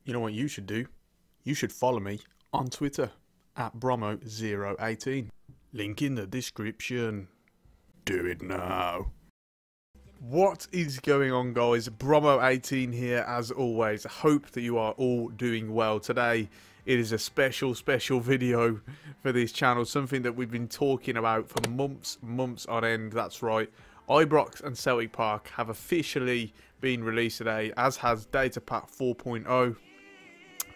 You know what you should do? You should follow me on Twitter at Bromo018. Link in the description. Do it now. What is going on, guys? Bromo18 here as always. I hope that you are all doing well. Today it is a special video for this channel. Something that we've been talking about for months on end. That's right. Ibrox and Celtic Park have officially been released today, as has Data Pack 4.0.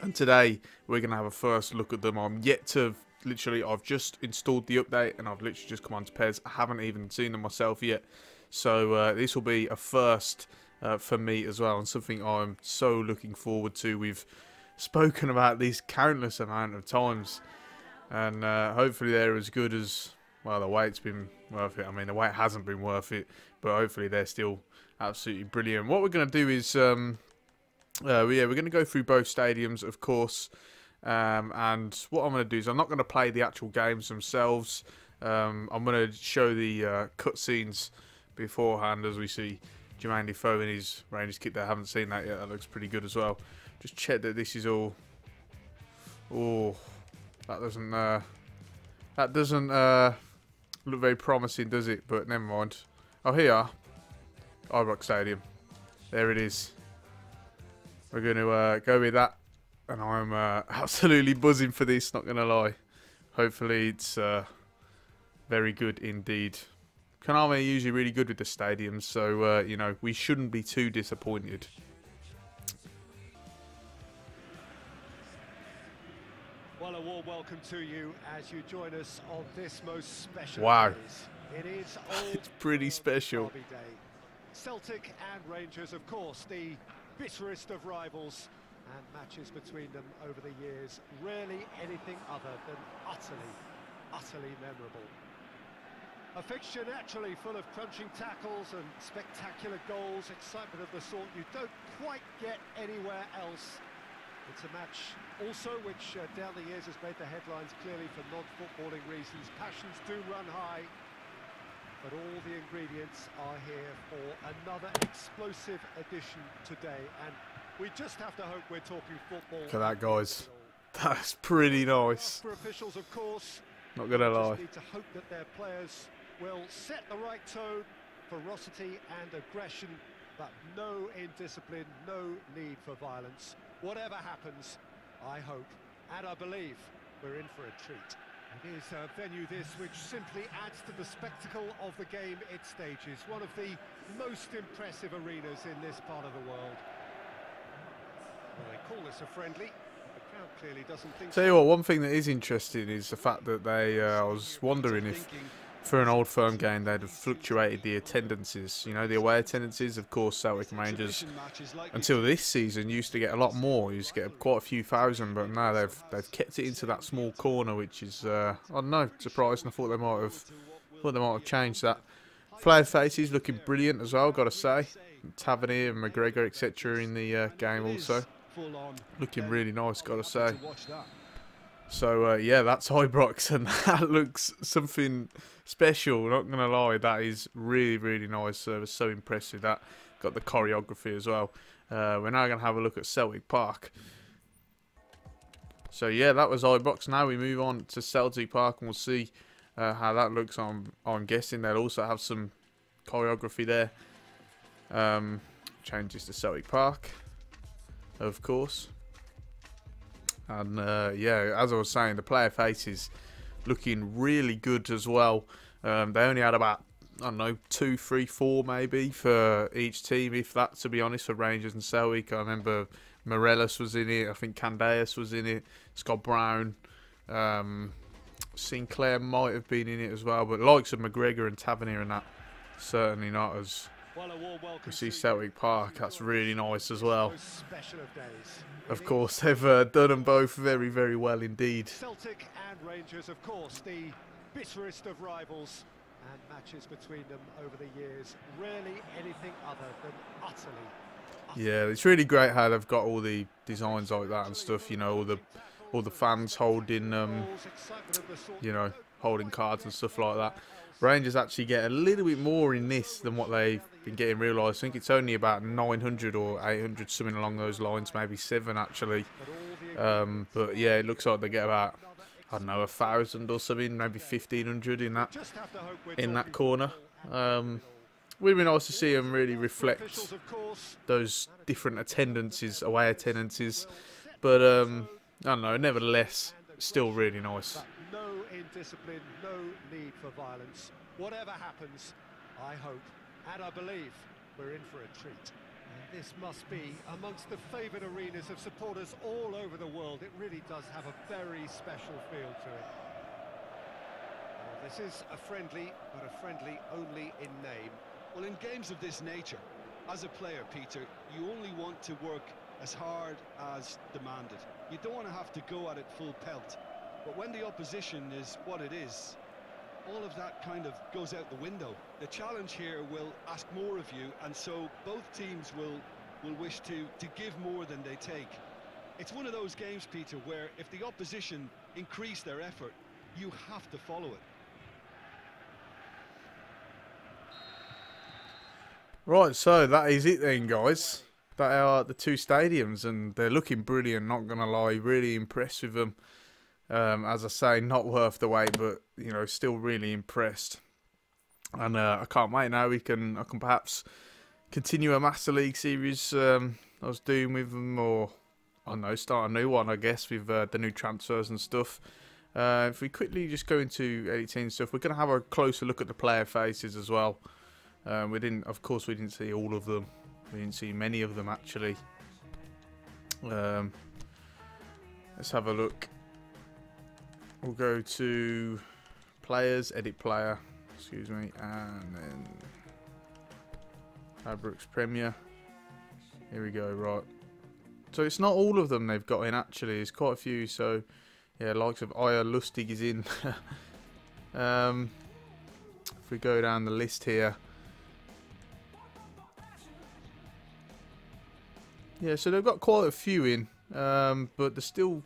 And today we're going to have a first look at them. I've just installed the update and I've literally just come on to PES. I haven't even seen them myself yet. So this will be a first for me as well, and something I'm so looking forward to. We've spoken about these countless amount of times, and hopefully they're as good as, well, the wait's been worth it. I mean, the wait hasn't been worth it, but hopefully they're still absolutely brilliant. What we're going to do is, we're going to go through both stadiums, of course, and what I'm going to do is I'm not going to play the actual games themselves. I'm going to show the cutscenes beforehand, as we see Jermaine Defoe in his Rangers kit there. I haven't seen that yet. That looks pretty good as well. Just check that this is all. Oh, that doesn't look very promising, does it? But never mind. Oh, here you are. Ibrox Stadium. There it is. We're going to go with that, and I'm absolutely buzzing for this, not going to lie. Hopefully it's very good indeed. Konami are usually really good with the stadiums, so you know, we shouldn't be too disappointed. Well, a warm welcome to you as you join us on this most special Wow. days. It is old It's pretty special. Derby Day. Celtic and Rangers, of course, the bitterest of rivals, and matches between them over the years, rarely anything other than utterly memorable. A fixture naturally full of crunching tackles and spectacular goals, excitement of the sort you don't quite get anywhere else. It's a match also which down the years has made the headlines clearly for non-footballing reasons. Passions do run high, but all the ingredients are here for another explosive edition today, and we just have to hope we're talking football. Look at that, guys. That's pretty nice. For officials, of course, Not gonna lie. just need to hope that their players will set the right tone, ferocity and aggression, but no indiscipline, no need for violence. Whatever happens, I hope and I believe we're in for a treat. It is a venue this which simply adds to the spectacle of the game it stages. One of the most impressive arenas in this part of the world. Well, they call this a friendly. The crowd clearly doesn't think Tell you what, one thing that is interesting is the fact that they, I was wondering if for an old firm game they'd have fluctuated the attendances. You know, the away attendances. Of course, Celtic and Rangers until this season used to get a lot more. Used to get quite a few thousand, but now they've kept it into that small corner, which is I don't know, surprising. I thought they might have changed that. Flair faces looking brilliant as well, got to say. Tavernier and McGregor, etc. in the game also looking really nice, got to say. So yeah, that's Ibrox, and that looks something special, not gonna lie. That is really nice. It was so impressive. That got the choreography as well. We're now gonna have a look at Celtic Park. So yeah, that was Ibrox. Now we move on to Celtic Park, and we'll see how that looks. I'm guessing they'll also have some choreography there. Changes to Celtic Park, of course. And yeah, as I was saying, the player faces looking really good as well. They only had about, I don't know, 2, 3, 4 maybe for each team, if that, to be honest, for Rangers and Celtic. I remember Morelos was in it, I think Candeas was in it, Scott Brown, Sinclair might have been in it as well, but likes of McGregor and Tavernier and that, certainly not as... We see Celtic Park, that's really nice as well. Of course, they've done them both very well indeed. Celtic and Rangers, of course, the bitterest of rivals, and matches between them over the years, rarely anything other than utterly. Yeah, it's really great how they've got all the designs like that and stuff. You know, all the fans holding you know, holding cards and stuff like that. Rangers actually get a little bit more in this than what they been getting realised. I think it's only about 900 or 800, something along those lines, maybe 7 actually. But yeah, it looks like they get about, I don't know, 1,000 or something, maybe 1,500 in that corner. Would be nice to see them really reflect those different attendances, away attendances. But I don't know, nevertheless, still really nice. No indiscipline, no need for violence. Whatever happens, I hope and I believe we're in for a treat. And this must be amongst the favoured arenas of supporters all over the world. It really does have a very special feel to it. Well, this is a friendly, but a friendly only in name. Well, in games of this nature, as a player, Peter, you only want to work as hard as demanded. You don't want to have to go at it full pelt. But when the opposition is what it is, all of that kind of goes out the window. The challenge here will ask more of you, and so both teams will wish to give more than they take. It's one of those games, Peter, where if the opposition increase their effort, you have to follow it. Right, so that is it then, guys. That are the two stadiums, and they're looking brilliant, not going to lie. Really impressed with them. As I say, not worth the wait, but, you know, still really impressed. And I can't wait now. I can perhaps continue a Master League series I was doing with them, or, I don't know, start a new one, I guess, with the new transfers and stuff. If we quickly just go into editing stuff, we're going to have a closer look at the player faces as well. Of course, we didn't see all of them. We didn't see many of them actually. Let's have a look. We'll go to players, edit player, excuse me, and then Ibrox Premier. Here we go. Right. So it's not all of them they've got in actually. There's quite a few. So yeah, likes of Aya Lustig is in. If we go down the list here. Yeah, so they've got quite a few in, but there's still,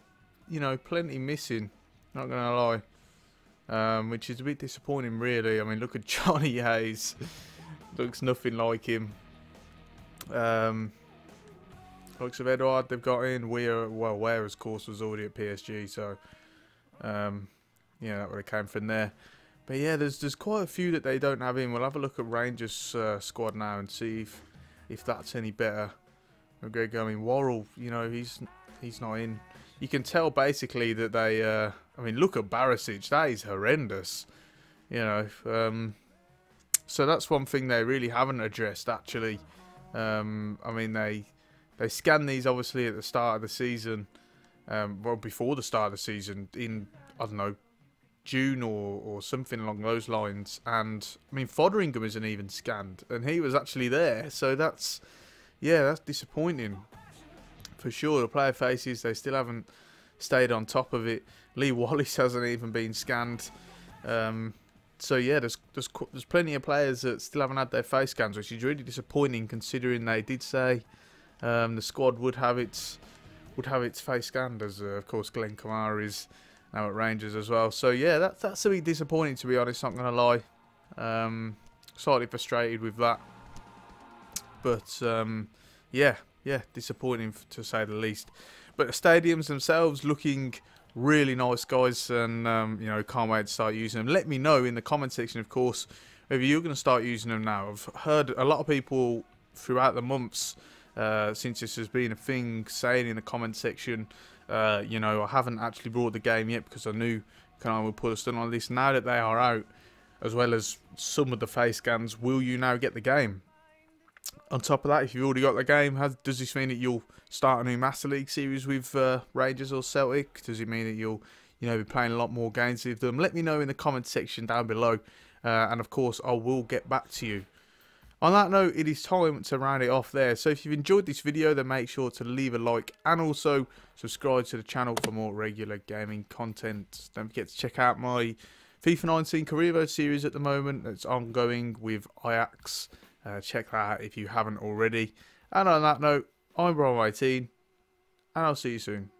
you know, plenty missing, not going to lie, which is a bit disappointing, really. I mean, look at Johnny Hayes. Looks nothing like him. Looks of Edouard they've got in. Weir, of course, was already at PSG, so, yeah, that would have came from there. But yeah, there's quite a few that they don't have in. We'll have a look at Rangers' squad now and see if that's any better. Okay, I mean, Worrell, you know, he's not in. You can tell basically that they, I mean, look at Barisic, that is horrendous, you know. So that's one thing they really haven't addressed actually. I mean, they scanned these obviously at the start of the season, well before the start of the season in, I don't know, June or something along those lines. And I mean, Fotheringham isn't even scanned, and he was actually there. So that's. Yeah, that's disappointing for sure. The player faces, they still haven't stayed on top of it. Lee Wallace hasn't even been scanned. So yeah, there's plenty of players that still haven't had their face scans, which is really disappointing considering they did say the squad would have its face scanned, as of course Glenn Kamara is now at Rangers as well. So yeah, that's a bit disappointing, to be honest. Not gonna lie. Slightly frustrated with that. But, yeah, disappointing to say the least. But the stadiums themselves looking really nice, guys. And, you know, can't wait to start using them. Let me know in the comment section, of course, whether you're going to start using them now. I've heard a lot of people throughout the months since this has been a thing saying in the comment section, you know, I haven't actually brought the game yet because I knew I would put a stun on this. Now that they are out, as well as some of the face scans, will you now get the game? On top of that, if you've already got the game, does this mean that you'll start a new Master League series with Rangers or Celtic? Does it mean that you'll, you know, be playing a lot more games with them? Let me know in the comment section down below, and of course I will get back to you. On that note, it is time to round it off there. So if you've enjoyed this video, then make sure to leave a like and also subscribe to the channel for more regular gaming content. Don't forget to check out my FIFA 19 Career Mode series at the moment. It's ongoing with Ajax. Check that out if you haven't already. And on that note, I'm Brom18, and I'll see you soon.